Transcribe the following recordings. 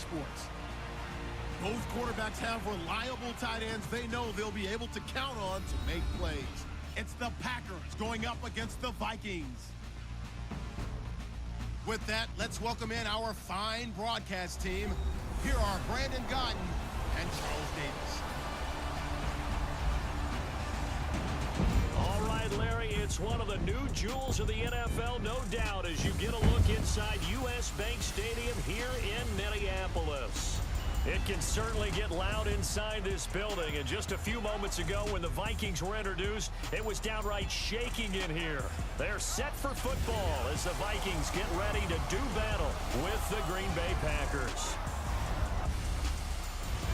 sports. Both quarterbacks have reliable tight ends they know they'll be able to count on to make plays. It's the Packers going up against the Vikings. With that, let's welcome in our fine broadcast team. Here are Brandon Gaudin and Charles Davis. All right, Larry, it's one of the new jewels of the NFL, no doubt, as you get a look inside U.S. Bank Stadium here in Minneapolis. It can certainly get loud inside this building, and just a few moments ago when the Vikings were introduced, it was downright shaking in here. They're set for football as the Vikings get ready to do battle with the Green Bay Packers.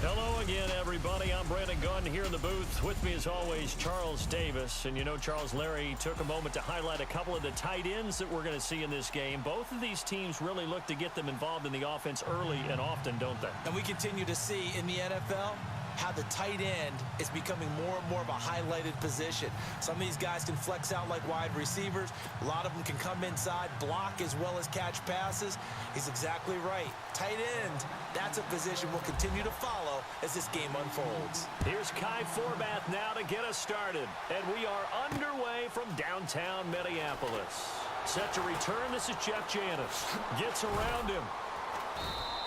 Hello again, everybody. I'm Brandon Gaudin here in the booth. With me, as always, Charles Davis. And you know, Charles, Larry took a moment to highlight a couple of the tight ends that we're going to see in this game. Both of these teams really look to get them involved in the offense early and often, don't they? And we continue to see in the NFL how the tight end is becoming more and more of a highlighted position. Some of these guys can flex out like wide receivers. A lot of them can come inside, block as well as catch passes. He's exactly right. Tight end, that's a position we'll continue to follow as this game unfolds. Here's Kai Forbath now to get us started. And we are underway from downtown Minneapolis. Set to return, this is Jeff Janis. Gets around him.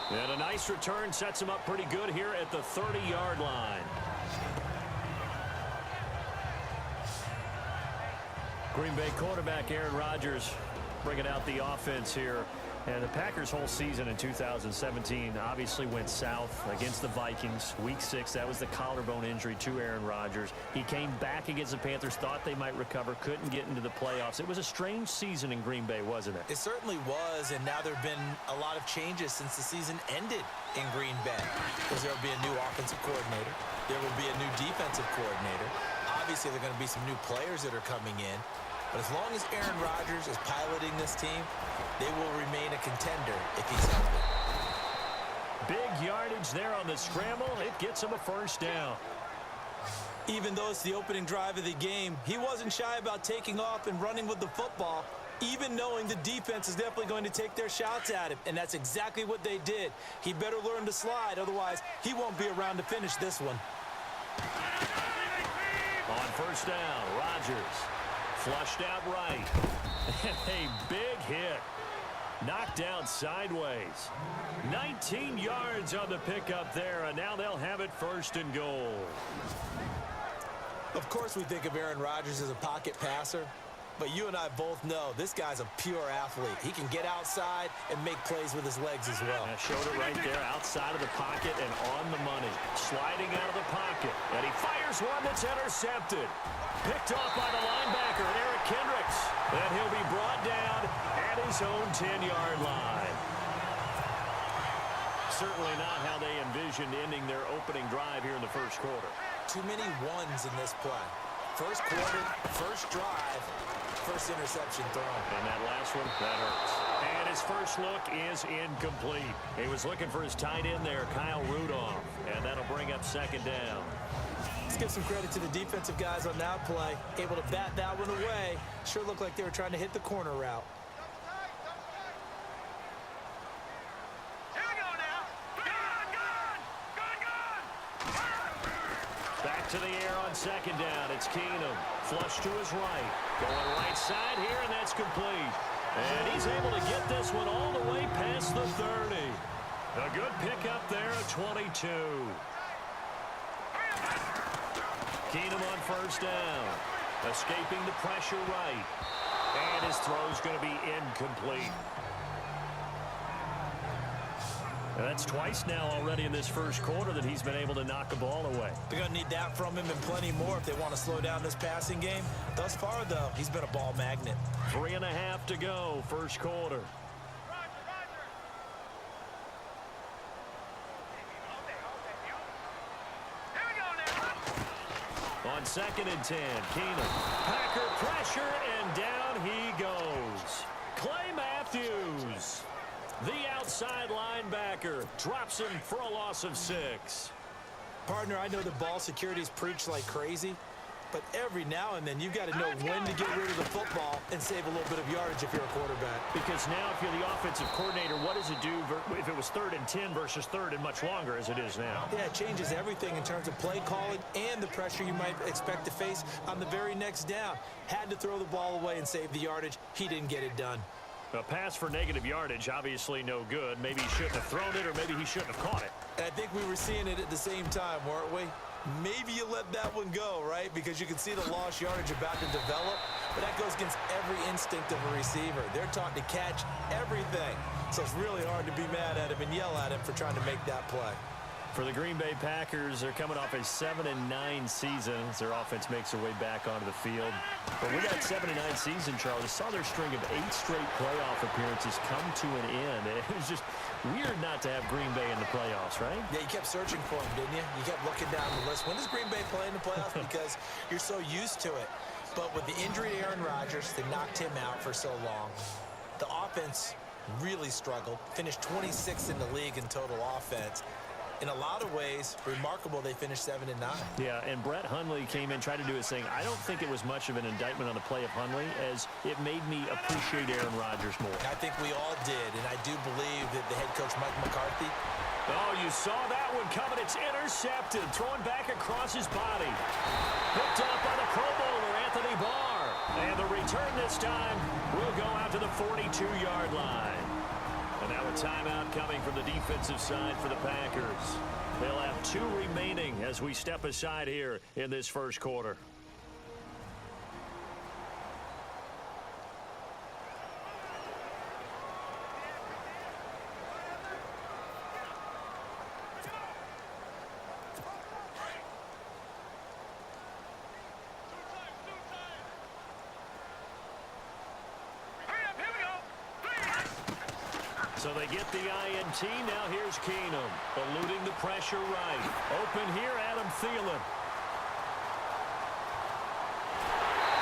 And a nice return sets him up pretty good here at the 30-yard line. Green Bay quarterback Aaron Rodgers bringing out the offense here. And the Packers' whole season in 2017 obviously went south against the Vikings. Week 6, that was the collarbone injury to Aaron Rodgers. He came back against the Panthers, thought they might recover, couldn't get into the playoffs. It was a strange season in Green Bay, wasn't it? It certainly was, and now there have been a lot of changes since the season ended in Green Bay. Because there will be a new offensive coordinator. There will be a new defensive coordinator. Obviously, there are going to be some new players that are coming in. But as long as Aaron Rodgers is piloting this team, they will remain a contender if he's healthy. Big yardage there on the scramble. It gets him a first down. Even though it's the opening drive of the game, he wasn't shy about taking off and running with the football, even knowing the defense is definitely going to take their shots at him. And that's exactly what they did. He better learn to slide, otherwise he won't be around to finish this one. On first down, Rodgers flushed out right. A big hit. Knocked down sideways. 19 yards on the pickup there, and now they'll have it first and goal. Of course we think of Aaron Rodgers as a pocket passer, but you and I both know this guy's a pure athlete. He can get outside and make plays with his legs as well. Yeah, showed it right there outside of the pocket and on the money. Sliding out of the pocket, and he fires one that's intercepted. Picked off by the linebacker, Eric Kendricks. And he'll be brought down at his own 10-yard line. Certainly not how they envisioned ending their opening drive here in the first quarter. Too many ones in this play. First quarter, first drive, first interception thrown. And that last one, that hurts. And his first look is incomplete. He was looking for his tight end there, Kyle Rudolph. And that'll bring up second down. Let's give some credit to the defensive guys on that play. Able to bat that one away. Sure looked like they were trying to hit the corner route. Here we go now. Back to the air on second down. It's Keenum. Flush to his right. Going right side here, and that's complete. And he's able to get this one all the way past the 30. A good pickup there at 22. Keenum on first down. Escaping the pressure right. And his throw's going to be incomplete. And that's twice now already in this first quarter that he's been able to knock a ball away. They're going to need that from him and plenty more if they want to slow down this passing game. Thus far, though, he's been a ball magnet. 3.5 to go, first quarter. On second and 10, Keenum. Packer pressure, and down he goes. Clay Matthews, the outside linebacker, drops him for a loss of 6. Partner, I know the ball security's preached like crazy, But every now and then, you've got to know when to get rid of the football and save a little bit of yardage if you're a quarterback. Because now if you're the offensive coordinator, what does it do if it was 3rd and 10 versus 3rd and much longer as it is now? Yeah, it changes everything in terms of play calling and the pressure you might expect to face on the very next down. Had to throw the ball away and save the yardage. He didn't get it done. A pass for negative yardage, obviously no good. Maybe he shouldn't have thrown it, or maybe he shouldn't have caught it. And I think we were seeing it at the same time, weren't we? Maybe you let that one go, right? Because you can see the lost yardage about to develop. But that goes against every instinct of a receiver. They're taught to catch everything. So it's really hard to be mad at him and yell at him for trying to make that play. For the Green Bay Packers, they're coming off a 7-9 season as their offense makes their way back onto the field. But with that 7-9 season, Charles, saw their string of 8 straight playoff appearances come to an end. It was just weird not to have Green Bay in the playoffs, right? Yeah, you kept searching for them, didn't you? You kept looking down the list. When does Green Bay play in the playoffs? Because you're so used to it. But with the injury to Aaron Rodgers that knocked him out for so long, the offense really struggled. Finished 26th in the league in total offense. In a lot of ways, remarkable they finished 7-9. Yeah, and Brett Hundley came in, tried to do his thing. I don't think it was much of an indictment on the play of Hundley, as it made me appreciate Aaron Rodgers more. I think we all did, and I do believe that the head coach, Mike McCarthy. Oh, you saw that one coming. It's intercepted, thrown back across his body. Picked up by the Pro Bowler, Anthony Barr. And the return this time will go out to the 42-yard line. And now a timeout coming from the defensive side for the Packers. They'll have 2 remaining as we step aside here in this first quarter. So they get the INT. Now here's Keenum, eluding the pressure right. Open here, Adam Thielen.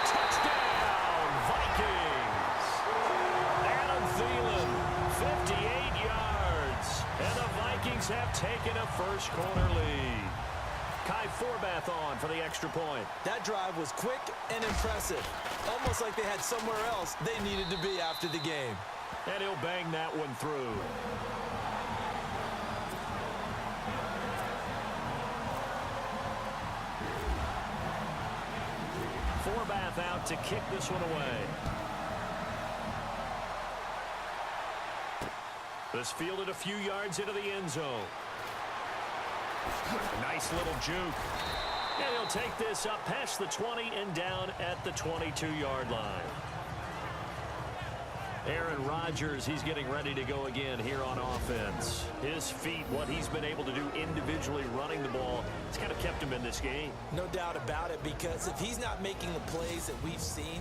Touchdown, Vikings! Adam Thielen, 58 yards. And the Vikings have taken a first quarter lead. Kai Forbath on for the extra point. That drive was quick and impressive. Almost like they had somewhere else they needed to be after the game. And he'll bang that one through. Forbath out to kick this one away. This fielded a few yards into the end zone. A nice little juke. And he'll take this up past the 20 and down at the 22-yard line. Aaron Rodgers, he's getting ready to go again here on offense. His feet, what he's been able to do individually running the ball, it's kind of kept him in this game. No doubt about it, because if he's not making the plays that we've seen,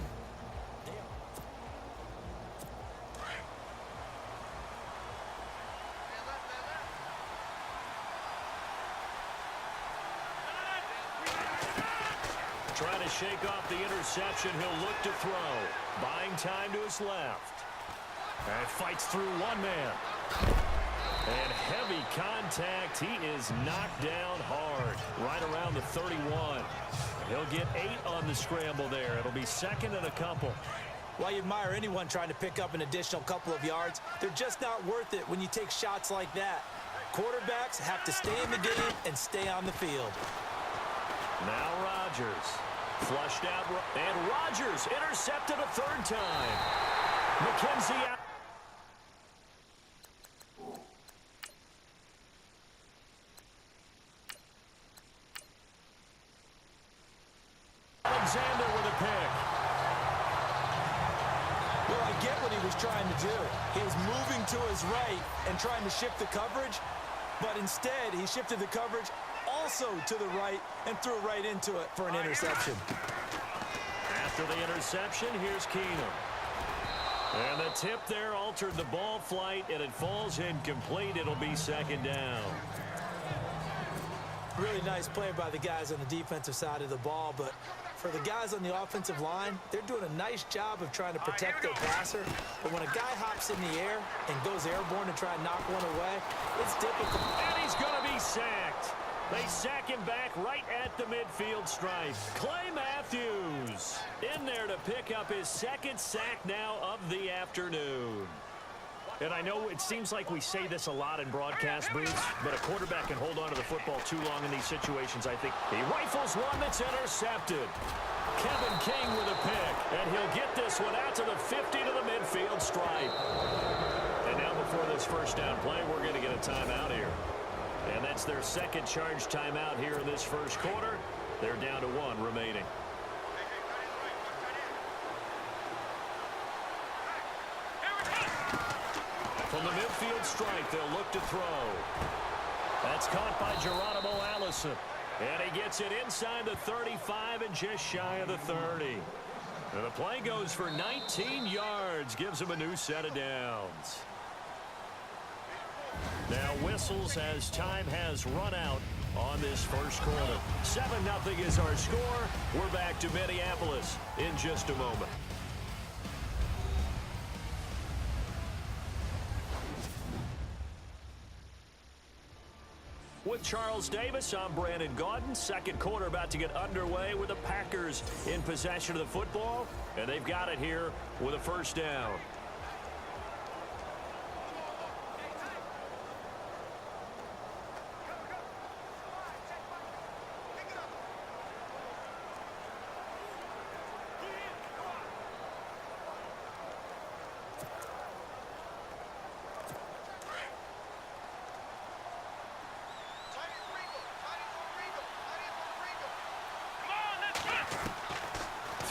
trying to shake off the interception, he'll look to throw. Buying time to his left. And fights through one man. And heavy contact. He is knocked down hard. Right around the 31. He'll get 8 on the scramble there. It'll be 2nd and a couple. While you admire anyone trying to pick up an additional couple of yards, they're just not worth it when you take shots like that. Quarterbacks have to stay in the game and stay on the field. Now Rodgers. Flushed out. And Rodgers intercepted a 3rd time. McKenzie out. Alexander with a pick. Well, I get what he was trying to do. He was moving to his right and trying to shift the coverage, but instead he shifted the coverage also to the right and threw right into it for an interception. After the interception, here's Keenum. And the tip there altered the ball flight, and it falls incomplete. It'll be 2nd down. Really nice play by the guys on the defensive side of the ball, but for the guys on the offensive line, they're doing a nice job of trying to protect their passer. But when a guy hops in the air and goes airborne to try and knock one away, it's difficult. And he's going to be sacked. They sack him back right at the midfield stripe. Clay Matthews in there to pick up his second sack now of the afternoon. And I know it seems like we say this a lot in broadcast booths, but a quarterback can hold on to the football too long in these situations, I think. He rifles one that's intercepted. Kevin King with a pick, and he'll get this one out to the 50 to the midfield stripe. And now before this first down play, we're going to get a timeout here. And that's their second charge timeout here in this first quarter. They're down to one remaining. From the midfield stripe, they'll look to throw. That's caught by Geronimo Allison. And he gets it inside the 35 and just shy of the 30. And the play goes for 19 yards, gives him a new set of downs. Now whistles as time has run out on this first quarter. 7-0 is our score. We're back to Minneapolis in just a moment. With Charles Davis, I'm Brandon Gaudin. Second quarter about to get underway with the Packers in possession of the football. And they've got it here with a first down.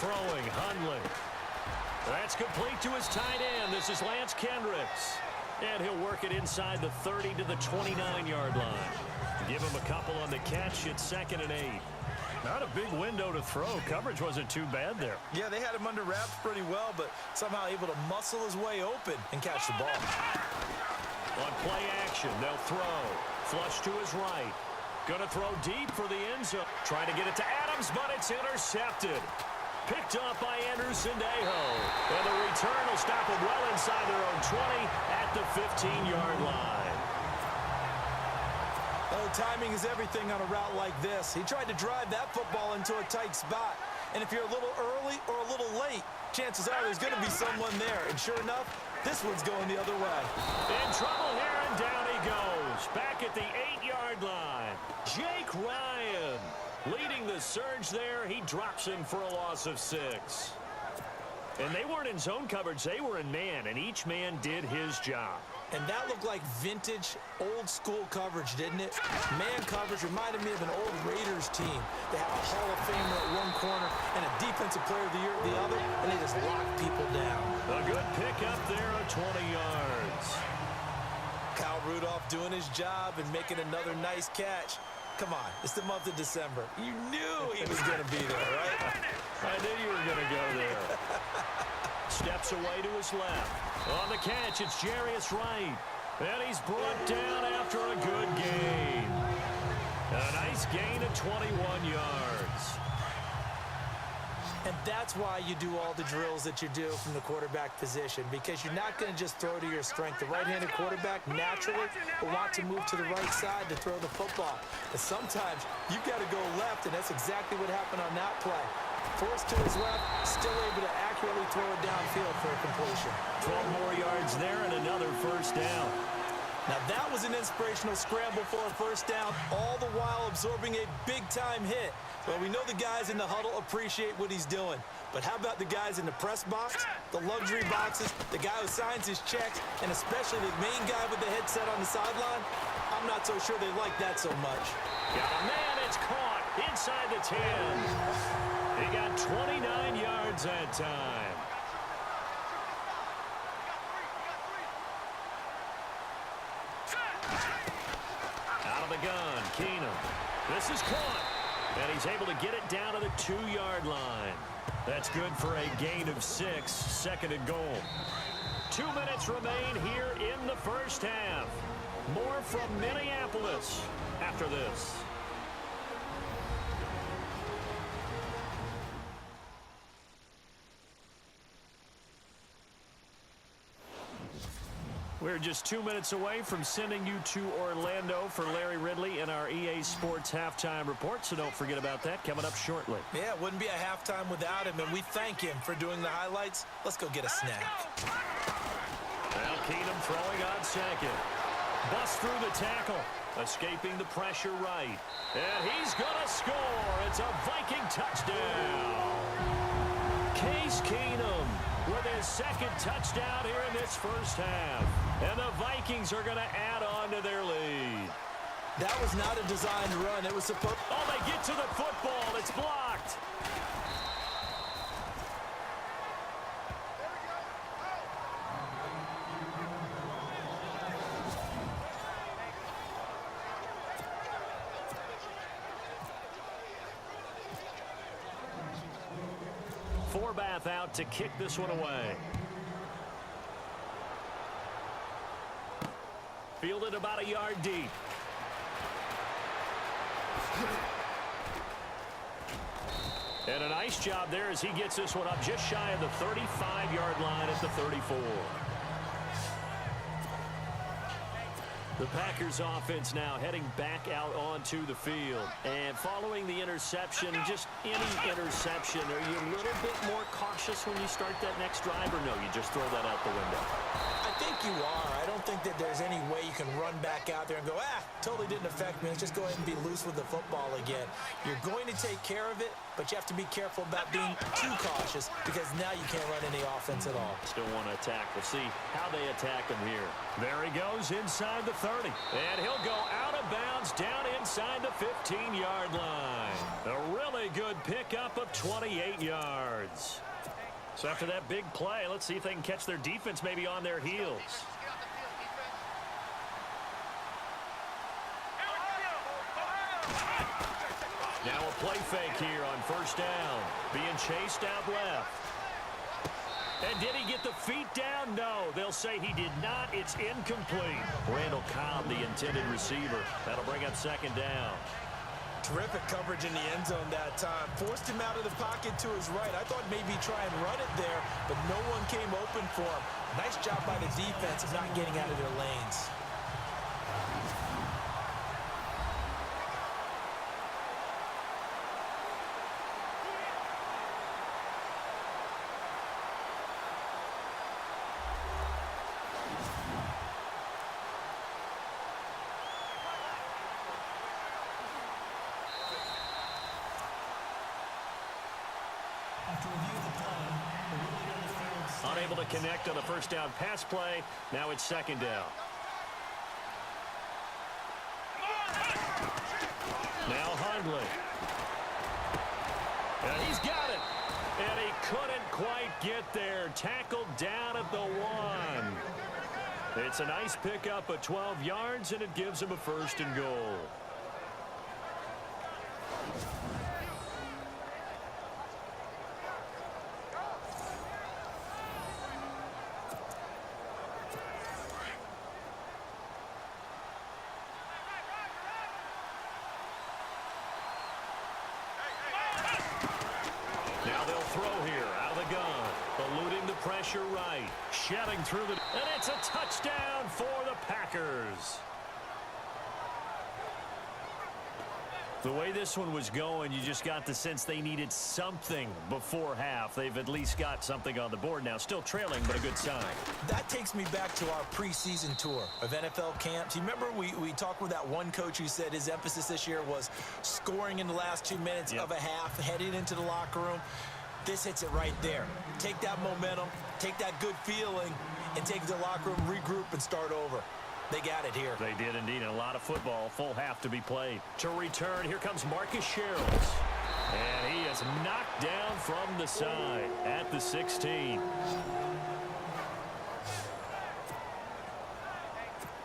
Throwing, Hundley. That's complete to his tight end. This is Lance Kendricks. And he'll work it inside the 30 to the 29-yard line. Give him a couple on the catch. It's 2nd and 8. Not a big window to throw. Coverage wasn't too bad there. Yeah, they had him under wraps pretty well, but somehow able to muscle his way open and catch the ball. On play action, they'll throw. Flush to his right. Gonna throw deep for the end zone. Trying to get it to Adams, but it's intercepted. Picked up by Andrew Sendejo. And the return will stop him well inside their own 20 at the 15-yard line. Oh, timing is everything on a route like this. He tried to drive that football into a tight spot. And if you're a little early or a little late, chances are there's going to be someone there. And sure enough, this one's going the other way. In trouble here, and down he goes. Back at the 8-yard line. Jake Ryan leading the surge there. He drops him for a loss of 6. And they weren't in zone coverage. They were in man, and each man did his job. And that looked like vintage, old-school coverage, didn't it? Man coverage reminded me of an old Raiders team. They have a Hall of Famer at one corner and a Defensive Player of the Year at the other, and they just lock people down. A good pick up there of 20 yards. Kyle Rudolph doing his job and making another nice catch. Come on, it's the month of December. You knew he was going to be there, right? I knew you were going to go there. Steps away to his left. On the catch, it's Jarius Wright. And he's brought down after a good gain. A nice gain of 21 yards. And that's why you do all the drills that you do from the quarterback position, because you're not going to just throw to your strength. The right-handed quarterback naturally will want to move to the right side to throw the football. And sometimes you've got to go left, and that's exactly what happened on that play. Forced to his left, still able to accurately throw it downfield for a completion. 12 more yards there and another first down. Now that was an inspirational scramble for a first down, all the while absorbing a big-time hit. Well, we know the guys in the huddle appreciate what he's doing. But how about the guys in the press box, the luxury boxes, the guy who signs his checks, and especially the main guy with the headset on the sideline? I'm not so sure they like that so much. Got a man, it's caught inside the 10. He got 29 yards that time. Out of the gun, Keenum. This is caught. And he's able to get it down to the 2-yard line. That's good for a gain of 6, 2nd and goal. 2 minutes remain here in the first half. More from Minneapolis after this. We're We're just 2 minutes away from sending you to Orlando for Larry Ridley in our EA Sports Halftime Report, so don't forget about that coming up shortly. Yeah, it wouldn't be a halftime without him, and we thank him for doing the highlights. Let's go get a snack. Now Keenum throwing on second. Busts through the tackle, escaping the pressure right. And he's going to score. It's a Viking touchdown. Case Keenum with his second touchdown here in this first half. And the Vikings are going to add on to their lead. That was not a designed run. It was supposed... Oh, they get to the football. It's blocked. Forbath out to kick this one away. Fielded about a yard deep. And a nice job there as he gets this one up just shy of the 35-yard line at the 34. The Packers offense now heading back out onto the field. And following the interception, just any interception, are you a little bit more cautious when you start that next drive, or no, you just throw that out the window? I think you are. I don't think that there's any way you can run back out there and go, totally didn't affect me. Let's just go ahead and be loose with the football again. You're going to take care of it, but you have to be careful about being too cautious because now you can't run any offense at all. Still want to attack. We'll see how they attack him here. There he goes inside the 30. And he'll go out of bounds down inside the 15-yard line. A really good pickup of 28 yards. So after that big play, let's see if they can catch their defense maybe on their heels. Now a play fake here on first down. Being chased out left. And did he get the feet down? No, they'll say he did not. It's incomplete. Randall Cobb, the intended receiver. That'll bring up second down. Terrific coverage in the end zone that time. Forced him out of the pocket to his right. I thought maybe try and run it there, but no one came open for him. Nice job by the defense of not getting out of their lanes. Unable to connect on the first down pass play. Now it's second down. Now Hundley. And he's got it. And he couldn't quite get there. Tackled down at the 1. It's a nice pickup of 12 yards, and it gives him a first and goal. Now they'll throw here out of the gun. Eluding the pressure right. Shedding through the... And it's a touchdown for the Packers. The way this one was going, you just got the sense they needed something before half. They've at least got something on the board now. Still trailing, but a good sign. That takes me back to our preseason tour of NFL camps. You remember we talked with that one coach who said his emphasis this year was scoring in the last 2 minutes of a half, heading into the locker room. This hits it right there. Take that momentum, take that good feeling, and take it to the locker room, regroup, and start over. They got it here. They did indeed. And a lot of football, full half to be played. To return, here comes Marcus Sherrills. And he is knocked down from the side at the 16.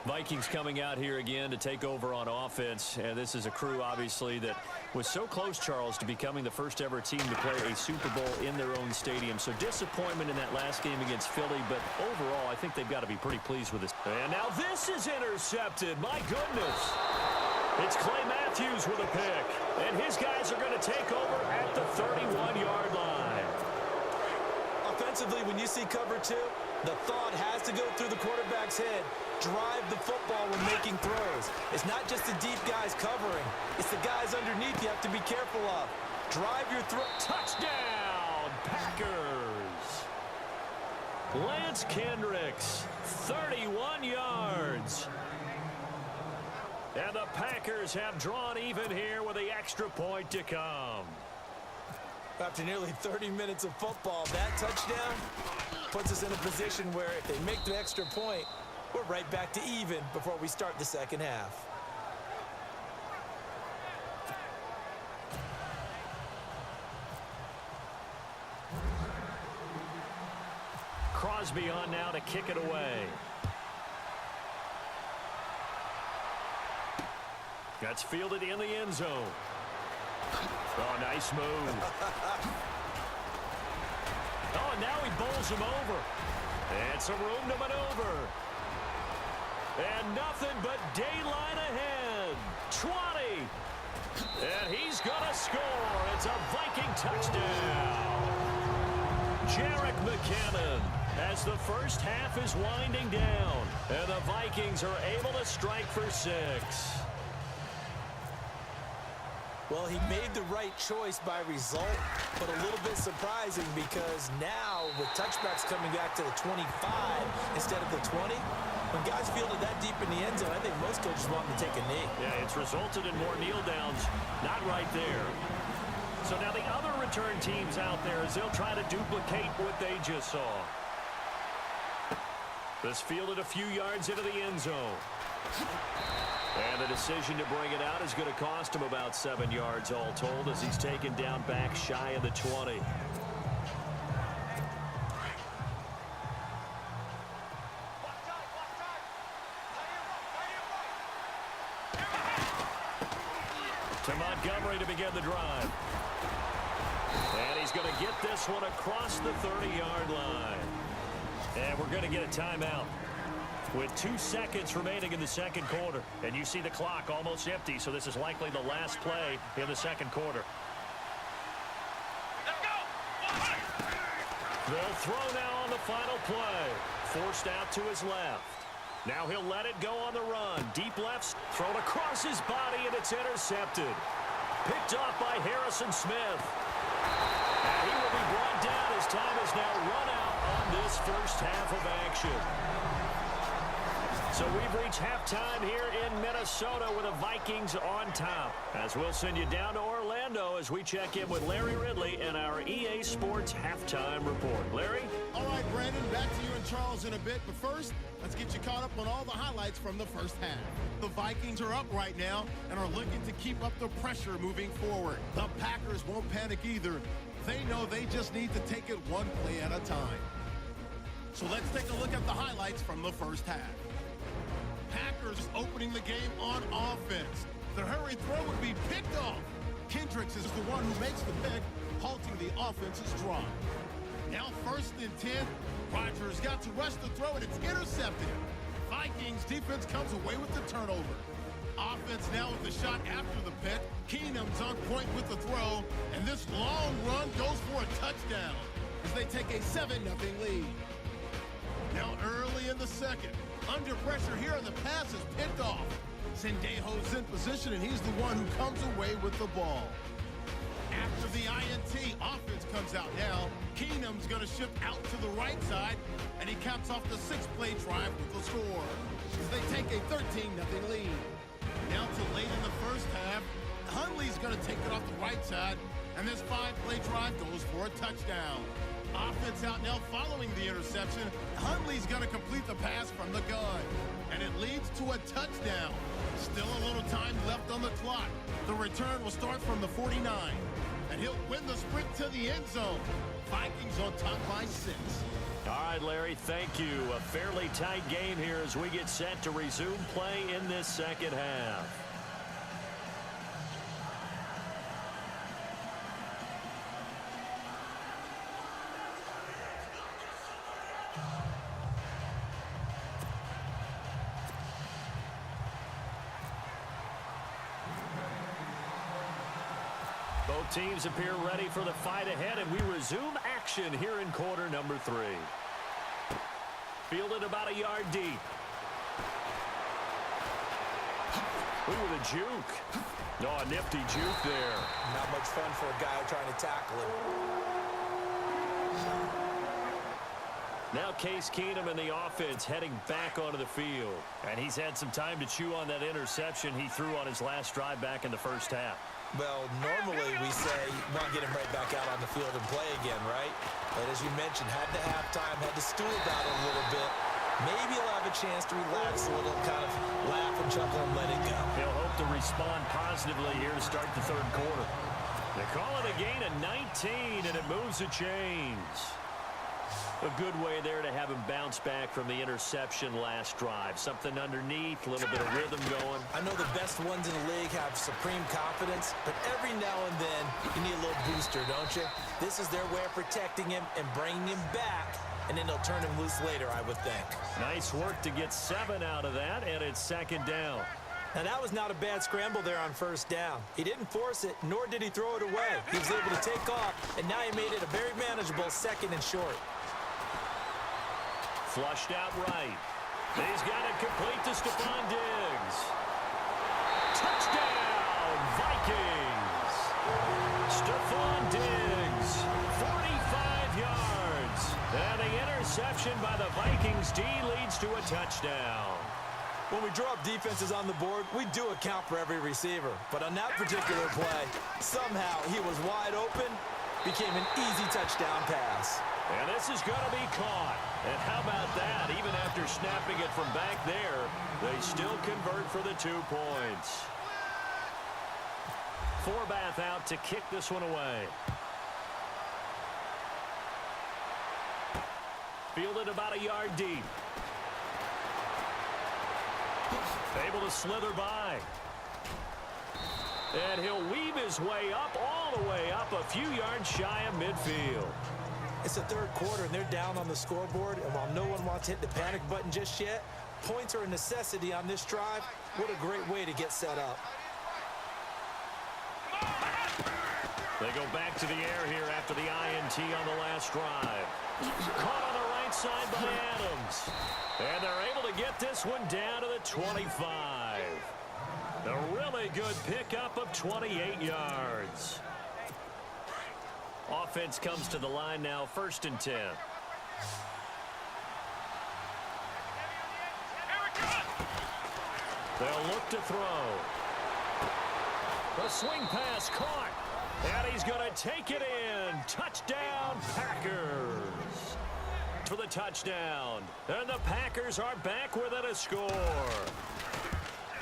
Vikings coming out here again to take over on offense. And this is a crew, obviously, that was so close, Charles, to becoming the first ever team to play a Super Bowl in their own stadium. So disappointment in that last game against Philly, but overall, I think they've got to be pretty pleased with this. And now this is intercepted. My goodness. It's Clay Matthews with a pick. And his guys are going to take over at the 31-yard line. Defensively, when you see cover two, the thought has to go through the quarterback's head. Drive the football when making throws. It's not just the deep guys covering. It's the guys underneath you have to be careful of. Drive your throw. Touchdown, Packers. Lance Kendricks, 31 yards. And the Packers have drawn even here with the extra point to come. After nearly 30 minutes of football, that touchdown puts us in a position where if they make the extra point, we're right back to even before we start the second half. Crosby on now to kick it away. That's fielded in the end zone. Oh, nice move. Oh, and now he bowls him over. And some room to maneuver. And nothing but daylight ahead. 20. And he's going to score. It's a Viking touchdown. Jerick McKinnon as the first half is winding down. And the Vikings are able to strike for 6. Well, he made the right choice by result, but a little bit surprising because now with touchbacks coming back to the 25 instead of the 20, when guys fielded that deep in the end zone, I think most coaches want them to take a knee. Yeah, it's resulted in more kneel downs. Not right there. So now the other return teams out there as they'll try to duplicate what they just saw. This fielded a few yards into the end zone. And the decision to bring it out is going to cost him about 7 yards all told as he's taken down back shy of the 20. To Montgomery to begin the drive. And he's going to get this one across the 30-yard line. And we're going to get a timeout with 2 seconds remaining in the second quarter. And you see the clock almost empty, so this is likely the last play in the second quarter. Let's go! They'll throw now on the final play. Forced out to his left. Now he'll let it go on the run. Deep left, thrown across his body, and it's intercepted. Picked off by Harrison Smith. And he will be brought down as time is now run out on this first half of action. So we've reached halftime here in Minnesota with the Vikings on top. As we'll send you down to Orlando as we check in with Larry Ridley and our EA Sports Halftime Report. Larry? All right, Brandon, back to you and Charles in a bit. But first, let's get you caught up on all the highlights from the first half. The Vikings are up right now and are looking to keep up the pressure moving forward. The Packers won't panic either. They know they just need to take it one play at a time. So let's take a look at the highlights from the first half. Packers opening the game on offense. The hurry throw would be picked off. Kendricks is the one who makes the pick, halting the offense's drive. Now 1st and 10. Rodgers got to rush the throw, and it's intercepted. Vikings defense comes away with the turnover. Offense now with the shot after the pick. Keenum's on point with the throw, and this long run goes for a touchdown as they take a 7-0 lead. Now early in the second. Under pressure here, and the pass is picked off. Sendejo's in position, and he's the one who comes away with the ball. After the INT, offense comes out now. Keenum's going to shift out to the right side, and he caps off the 6-play drive with the score as they take a 13-0 lead. Now to late in the first half, Hundley's going to take it off the right side, and this 5-play drive goes for a touchdown. Offense out now following the interception. Hundley's going to complete the pass from the gun, and it leads to a touchdown. Still a little time left on the clock. The return will start from the 49, and he'll win the sprint to the end zone. Vikings on top by 6. All right, Larry, thank you. A fairly tight game here as we get set to resume play in this second half. Both teams appear ready for the fight ahead, and we resume action here in quarter number 3. Fielded about a yard deep. Ooh, the juke. Oh, a nifty juke there. Not much fun for a guy trying to tackle him. Now Case Keenum and the offense heading back onto the field. And he's had some time to chew on that interception he threw on his last drive back in the first half. Well, normally we say, want to get him right back out on the field and play again, right? But as you mentioned, had to have time, had to stool about it a little bit. Maybe he'll have a chance to relax a little, kind of laugh and chuckle and let it go. He'll hope to respond positively here to start the third quarter. They call it a gain of 19, and it moves the chains. A good way there to have him bounce back from the interception last drive. Something underneath, a little bit of rhythm going. I know the best ones in the league have supreme confidence, but every now and then you need a little booster, don't you? This is their way of protecting him and bringing him back, and then they'll turn him loose later, I would think. Nice work to get 7 out of that, and it's second down. Now, that was not a bad scramble there on first down. He didn't force it, nor did he throw it away. He was able to take off, and now he made it a very manageable second and short. Flushed out right. He's got it complete to Stephon Diggs. Touchdown, Vikings. Stephon Diggs, 45 yards. And the interception by the Vikings D leads to a touchdown. When we draw up defenses on the board, we do account for every receiver. But on that particular play, somehow he was wide open, became an easy touchdown pass. And this is going to be caught. And how about that? Even after snapping it from back there, they still convert for the 2 points. Forbath out to kick this one away. Fielded about a yard deep. Able to slither by. And he'll weave his way up, all the way up, a few yards shy of midfield. It's the third quarter, and they're down on the scoreboard. And while no one wants to hit the panic button just yet, points are a necessity on this drive. What a great way to get set up. They go back to the air here after the INT on the last drive. Caught on the right side by Adams. And they're able to get this one down to the 25. A really good pickup of 28 yards. Offense comes to the line now, 1st and 10. They'll look to throw. The swing pass caught. And he's going to take it in. Touchdown, Packers. For the touchdown. And the Packers are back within a score.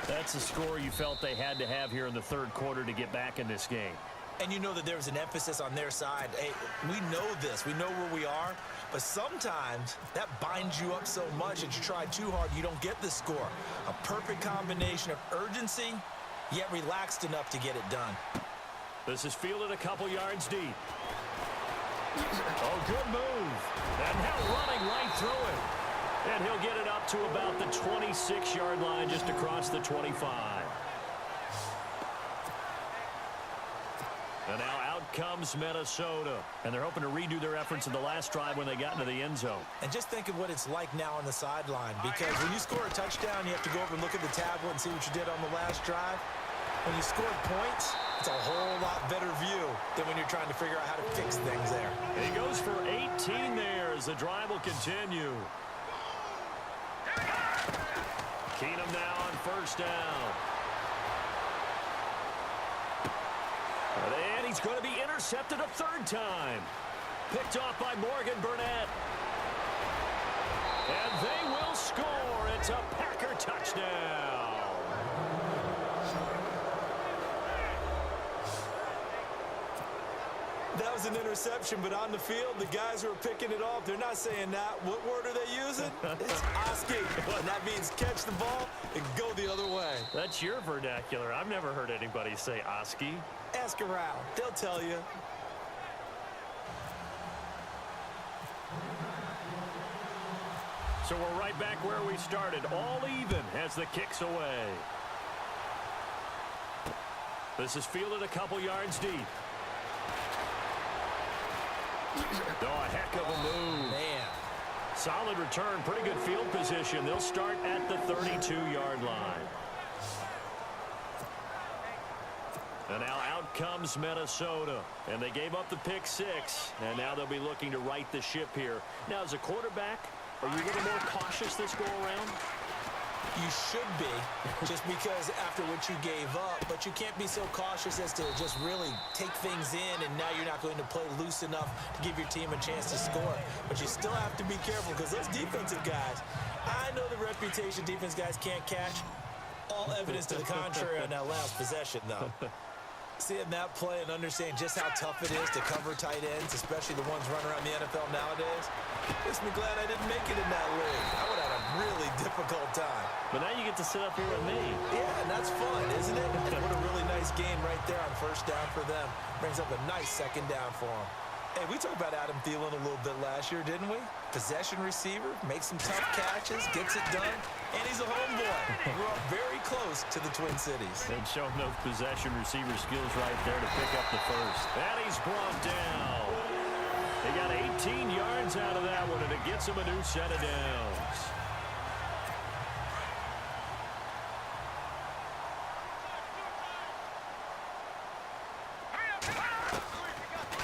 That's a score you felt they had to have here in the third quarter to get back in this game. And you know that there was an emphasis on their side. Hey, we know this. We know where we are. But sometimes that binds you up so much that you try too hard, you don't get the score. A perfect combination of urgency, yet relaxed enough to get it done. This is fielded a couple yards deep. Oh, good move. And now running right through it. And he'll get it up to about the 26-yard line, just across the 25. And now out comes Minnesota. And they're hoping to redo their efforts in the last drive when they got into the end zone. And just think of what it's like now on the sideline. Because when you score a touchdown, you have to go over and look at the tablet and see what you did on the last drive. When you scored points, it's a whole lot better view than when you're trying to figure out how to fix things there. He goes for 18 there as the drive will continue. Keenum now on 1st down. And he's going to be intercepted a 3rd time. Picked off by Morgan Burnett. And they will score. It's a Packer touchdown. That was an interception, but on the field, the guys who are picking it off, they're not saying that. What word are they using? It's Oski. And that means catch the ball and go the other way. That's your vernacular. I've never heard anybody say Oski. Ask around. They'll tell you. So we're right back where we started. All even as the kick's away. This is fielded a couple yards deep. Oh, a heck of a move. Man. Solid return, pretty good field position. They'll start at the 32-yard line. And now out comes Minnesota. And they gave up the pick six. And now they'll be looking to right the ship here. Now, as a quarterback, are you a little more cautious this go-around? You should be, just because after what you gave up, but you can't be so cautious as to just really take things in, and now you're not going to play loose enough to give your team a chance to score. But you still have to be careful, because those defensive guys, I know the reputation defense guys can't catch. All evidence to the contrary on that last possession, though. Seeing that play and understanding just how tough it is to cover tight ends, especially the ones running around the NFL nowadays, makes me glad I didn't make it in that league. I would have had a really difficult time. But now you get to sit up here with me. Yeah, and that's fun, isn't it? And what a really nice game right there on first down for them. Brings up a nice second down for them. Hey, we talked about Adam Thielen a little bit last year, didn't we? Possession receiver, makes some tough catches, gets it done, and he's a homeboy. Grew up very close to the Twin Cities. And showing those possession receiver skills right there to pick up the first. And he's brought down. They got 18 yards out of that one, and it gets him a new set of downs.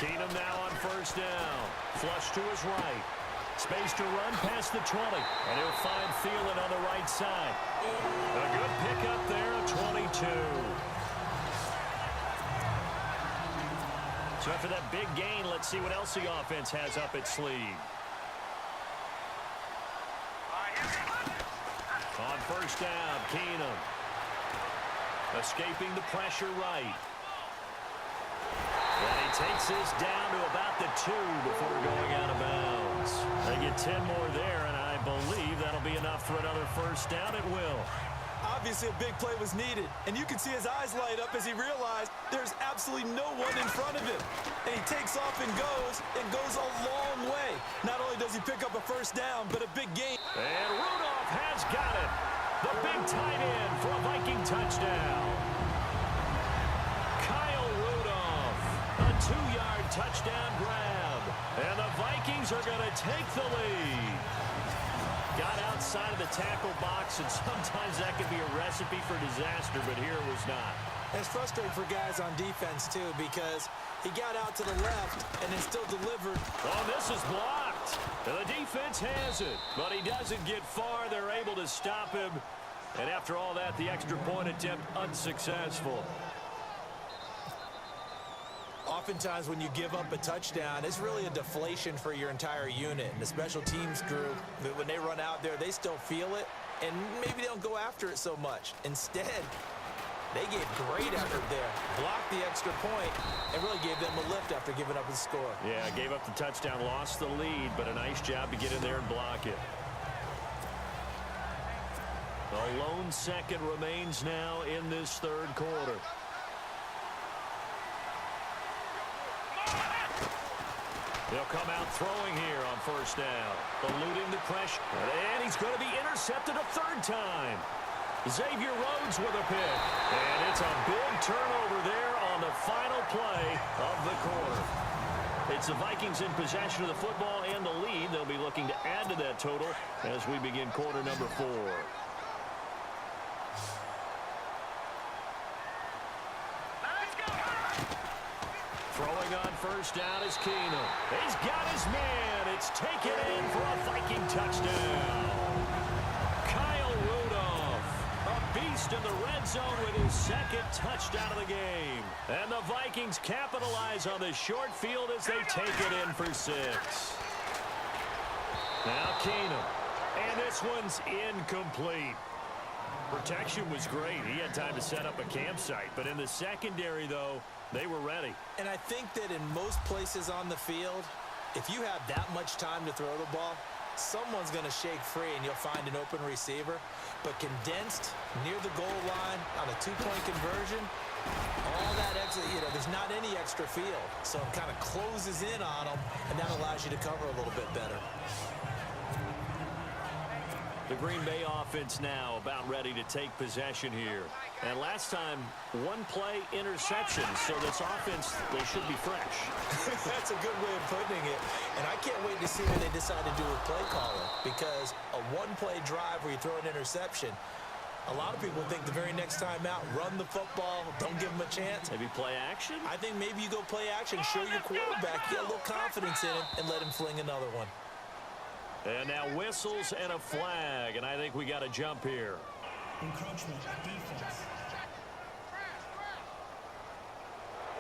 Keenum now on first down. Flush to his right. Space to run past the 20. And he'll find Thielen on the right side. A good pickup there, a 22. So after that big gain, let's see what else the offense has up its sleeve. On first down, Keenum. Escaping the pressure right. And he takes this down to about the 2 before going out of bounds. They get 10 more there, and I believe that'll be enough for another first down. It will. Obviously, a big play was needed, and you can see his eyes light up as he realized there's absolutely no one in front of him. And he takes off and goes a long way. Not only does he pick up a first down, but a big gain. And Rudolph has got it. The big tight end for a Viking touchdown. Kyle Rudolph, a 2-yard touchdown grab. And the Vikings are going to take the lead. Got outside of the tackle box, and sometimes that could be a recipe for disaster, but here it was not. It's frustrating for guys on defense, too, because he got out to the left and then still delivered. Oh, this is blocked. The defense has it, but he doesn't get far. They're able to stop him. And after all that, the extra point attempt unsuccessful. Oftentimes when you give up a touchdown, it's really a deflation for your entire unit. And the special teams group, when they run out there, they still feel it, and maybe they don't go after it so much. Instead, they gave great effort there, blocked the extra point, and really gave them a lift after giving up the score. Yeah, gave up the touchdown, lost the lead, but a nice job to get in there and block it. A lone second remains now in this third quarter. They'll come out throwing here on first down, eluding the pressure, and he's going to be intercepted a third time. Xavier Rhodes with a pick, and it's a big turnover there on the final play of the quarter. It's the Vikings in possession of the football and the lead. They'll be looking to add to that total as we begin quarter number 4. Throwing on first down is Keenum. He's got his man. It's taken in for a Viking touchdown. Kyle Rudolph, a beast in the red zone with his second touchdown of the game. And the Vikings capitalize on the short field as they take it in for 6. Now Keenum. And this one's incomplete. Protection was great. He had time to set up a campsite. But in the secondary, though, they were ready. And I think that in most places on the field, if you have that much time to throw the ball, someone's going to shake free and you'll find an open receiver. But condensed near the goal line on a 2-point conversion, all that extra, there's not any extra field. So it kind of closes in on them, and that allows you to cover a little bit better. The Green Bay offense now about ready to take possession here. And last time, one play interception. So this offense, they should be fresh. That's a good way of putting it. And I can't wait to see what they decide to do with play calling. Because a one-play drive where you throw an interception, a lot of people think the very next time out, run the football, don't give them a chance. Maybe play action? I think maybe you go play action, show your quarterback, get a little confidence in him, and let him fling another one. And now whistles and a flag, and I think we got a jump here. Encroachment, defense.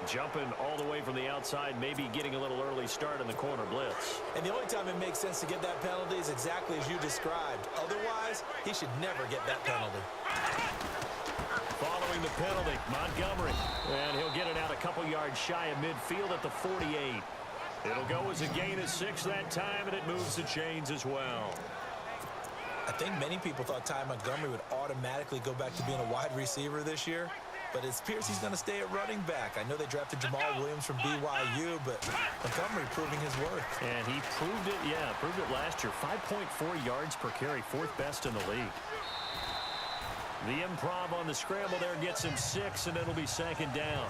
Jumping all the way from the outside, maybe getting a little early start in the corner blitz. And the only time it makes sense to get that penalty is exactly as you described. Otherwise, he should never get that penalty. Following the penalty, Montgomery. And he'll get it out a couple yards shy of midfield at the 48. It'll go as a gain of 6 that time, and it moves the chains as well. I think many people thought Ty Montgomery would automatically go back to being a wide receiver this year, but it appears he's going to stay at running back. I know they drafted Jamal Williams from BYU, but Montgomery proving his worth. And he proved it last year. 5.4 yards per carry, 4th best in the league. The improv on the scramble there gets him 6, and it'll be 2nd down.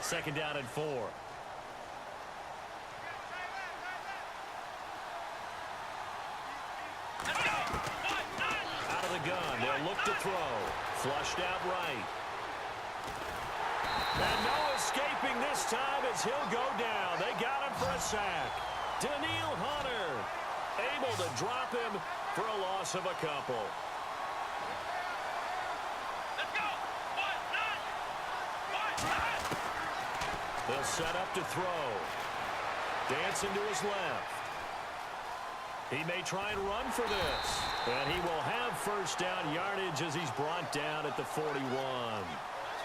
2nd down and 4. Out of the gun. They'll look to throw. Flushed out right. And no escaping this time as he'll go down. They got him for a sack. Daniil Hunter able to drop him for a loss of a couple. They'll set up to throw. Dancing to his left. He may try and run for this. And he will have 1st down yardage as he's brought down at the 41.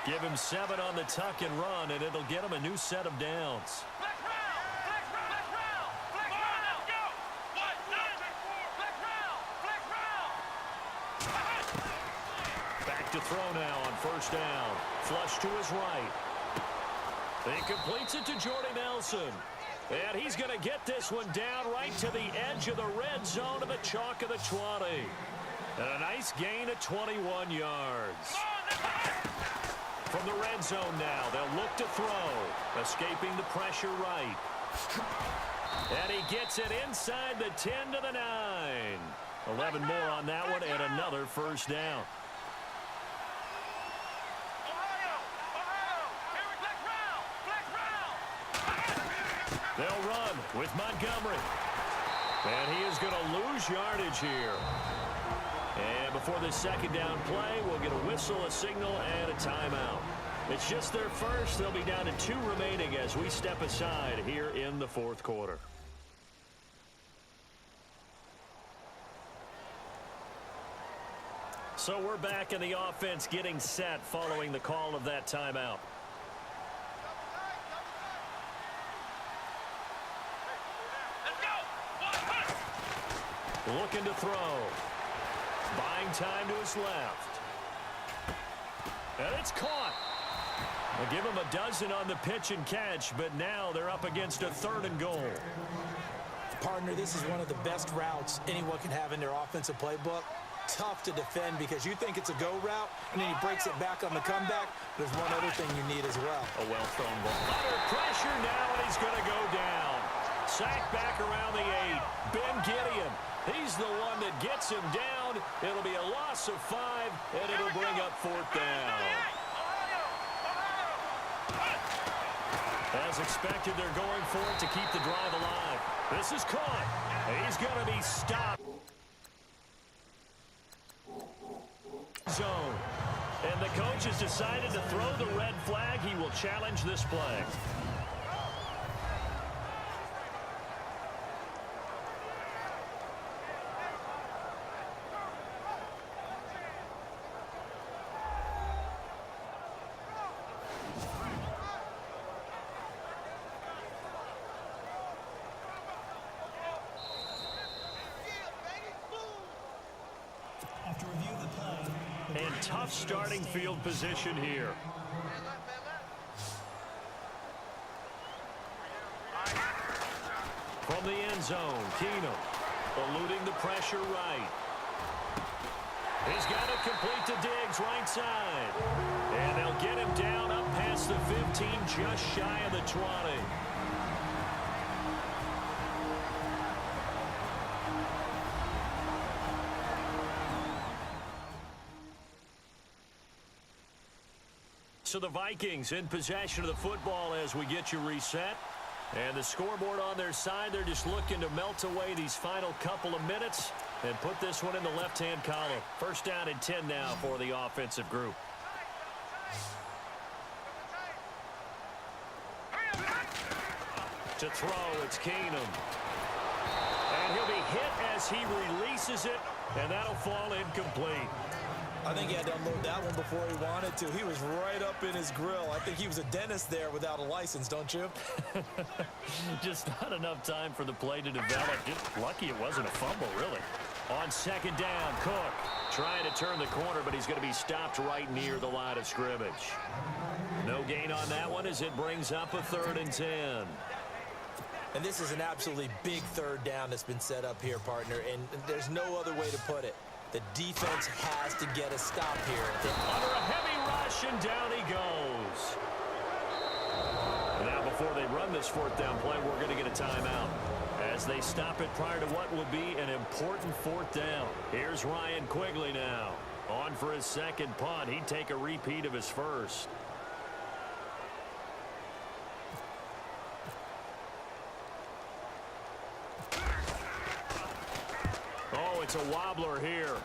Give him 7 on the tuck and run, and it'll get him a new set of downs. Back to throw now on 1st down. Flush to his right. He completes it to Jordy Nelson. And he's going to get this one down right to the edge of the red zone of the chalk of the 20. And a nice gain of 21 yards. From the red zone now, they'll look to throw. Escaping the pressure right. And he gets it inside the 10 to the 9. 11 more on that one and another 1st down. They'll run with Montgomery. And he is going to lose yardage here. And before the 2nd down play, we'll get a whistle, a signal, and a timeout. It's just their first. They'll be down to 2 remaining as we step aside here in the 4th quarter. So we're back in the offense getting set following the call of that timeout. Looking to throw. Buying time to his left. And it's caught. They'll give him a dozen on the pitch and catch, but now they're up against a 3rd and goal. Partner, this is one of the best routes anyone can have in their offensive playbook. Tough to defend because you think it's a go route, and then he breaks it back on the comeback. There's one other thing you need as well. A well-thrown ball. Under pressure now, and he's going to go down. Sacked back around the 8. Ben Gideon. He's the one that gets him down. It'll be a loss of 5, and it'll bring up 4th down. As expected, they're going for it to keep the drive alive. This is caught. He's going to be stopped. Zone. And the coach has decided to throw the red flag. He will challenge this play. After review of the play, And tough starting field position here. From the end zone, Keenum eluding the pressure right. He's got it complete to Diggs, right side. And they'll get him down up past the 15, just shy of the 20. So the Vikings in possession of the football as we get you reset. And the scoreboard on their side, they're just looking to melt away these final couple of minutes and put this one in the left-hand column. First down and 10 now for the offensive group. To throw, it's Keenum. And he'll be hit as he releases it, and that'll fall incomplete. I think he had to unload that one before he wanted to. He was right up in his grill. I think he was a dentist there without a license, don't you? Just not enough time for the play to develop. Just lucky it wasn't a fumble, really. On second down, Cook trying to turn the corner, but he's going to be stopped right near the line of scrimmage. No gain on that one as it brings up a 3rd and 10. And this is an absolutely big 3rd down that's been set up here, partner, and there's no other way to put it. The defense has to get a stop here. Under a heavy rush, and down he goes. Now, before they run this 4th down play, we're going to get a timeout as they stop it prior to what would be an important 4th down. Here's Ryan Quigley now. On for his second punt. He'd take a repeat of his first. Oh, it's a wobbler here.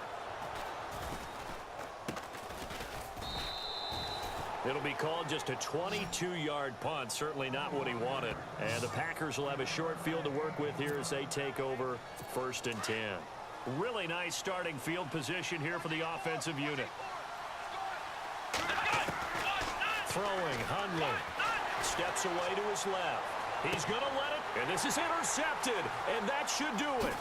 It'll be called just a 22-yard punt. Certainly not what he wanted. And the Packers will have a short field to work with here as they take over 1st and 10. Really nice starting field position here for the offensive unit. Throwing, Hundley. Steps away to his left. He's going to let it, and this is intercepted, and that should do it.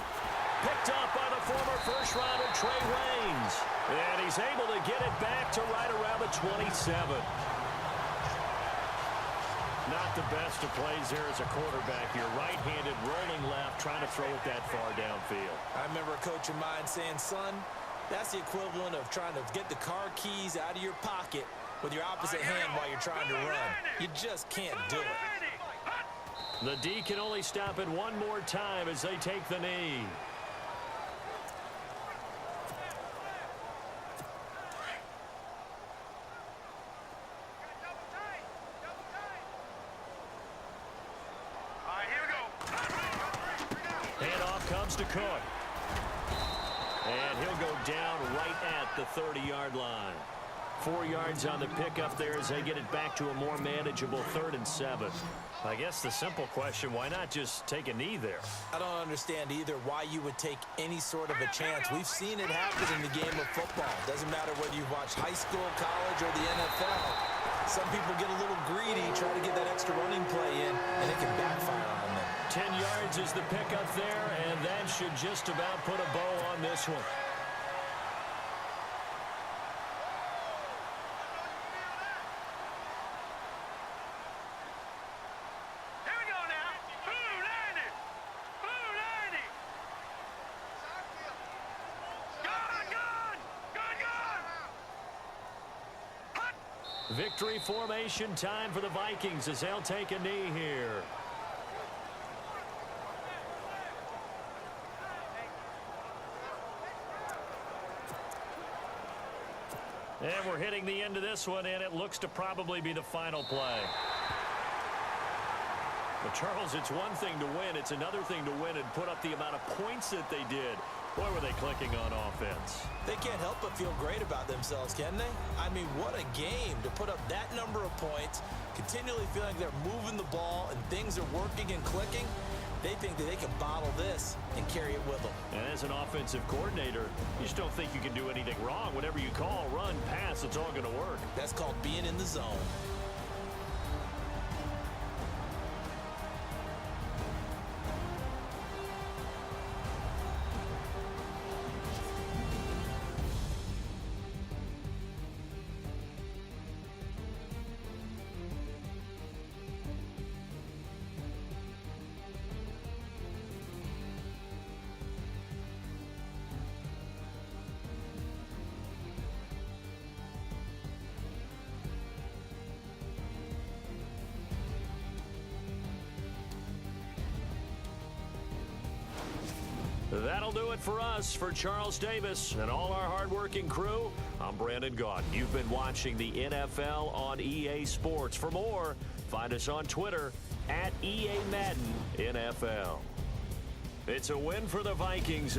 Picked up by the former first-rounder Trey Waynes. And he's able to get it back to right around the 27. Not the best of plays there as a quarterback. You're right-handed, rolling left, trying to throw it that far downfield. I remember a coach of mine saying, son, that's the equivalent of trying to get the car keys out of your pocket with your opposite hand while you're trying to run. You just can't do it. The D can only stop it one more time as they take the knee. To Cook. And he'll go down right at the 30-yard line. 4 yards on the pickup there as they get it back to a more manageable 3rd and 7. I guess the simple question, why not just take a knee there? I don't understand either why you would take any sort of a chance. We've seen it happen in the game of football. Doesn't matter whether you watch high school, college, or the NFL. Some people get a little greedy, try to get that extra running play in, and it can backfire on them. 10 yards is the pickup there, and that should just about put a bow on this one. Here we go now. Blue 90. Blue 90. Gone. Victory formation time for the Vikings as they'll take a knee here. And we're hitting the end of this one, and it looks to probably be the final play. But, Charles, it's one thing to win. It's another thing to win and put up the amount of points that they did. Boy, were they clicking on offense. They can't help but feel great about themselves, can they? I mean, what a game to put up that number of points, continually feeling like they're moving the ball and things are working and clicking. They think that they can bottle this and carry it with them. And as an offensive coordinator, you just don't think you can do anything wrong. Whatever you call, run, pass, it's all going to work. That's called being in the zone. That'll do it for us. For Charles Davis and all our hardworking crew, I'm Brandon Gaudin. You've been watching the NFL on EA Sports. For more, find us on Twitter at EA Madden NFL. It's a win for the Vikings.